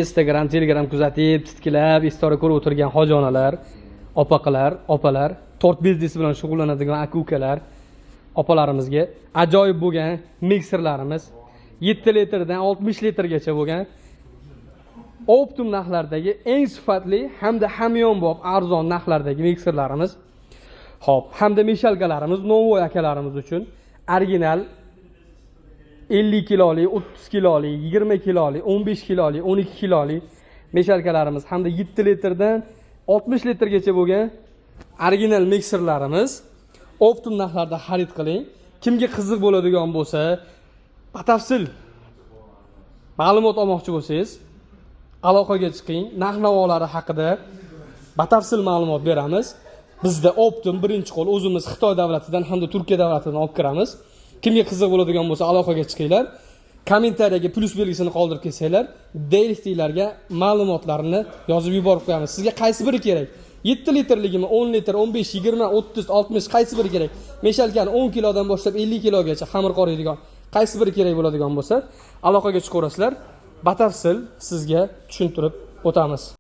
Instagram, Telegram kuzatib, titkilab, istori ko'rib o'tirgan hoji onalar, opalar, tort biznesi bilan shug'ullanadigan aka-ukalar, opalarimizga ajoyib bo'lgan mikserlarimiz 7 litrdan 60 litrgacha bo'lgan Optum narxlardagi eng sifatli hamda hamyonbop arzon narxlardagi mikserlarimiz. Xo'p, hamda meshalkalarimiz Novoy akalarimiz uchun original 50 kilolik, 30 kilolik, 20 kilolik, 15 kilolik, 12 kilolik meshalkalarimiz hamda 7 litrdan 60 litrgacha bo'lgan original mikserlarimiz Optum narxlarda xarid qiling. Kimga qiziq bo'ladigan bo'lsa, batafsil ma'lumot olmoqchi bo'lsangiz, aloqaga chiqing. Narx-navolari haqida batafsil ma'lumot beramiz. Bizda Optum birinchi qo'l o'zimiz Xitoy davlatidan hamda Turkiya davlatidan olib kiramiz. Kimga qiziq bo'ladigan bo'lsa, aloqaga chiqinglar. Kommentariyaga plus belgisini qoldirib kelsanglar, direktivlarga ma'lumotlarni yozib yuborib qo'yamiz. Sizga qaysi biri kerak? 7 litrligimi, 10 litr, 15, 20, 30, 60 qaysi biri kerak? Meshalkani 10 kilodan boshlab 50 kilogacha xamir qoriydigan qaysi biri kerak bo'ladigan bo'lsa, aloqaga chiqaverasizlar. Batafsil sizga tushuntirib o'tamiz.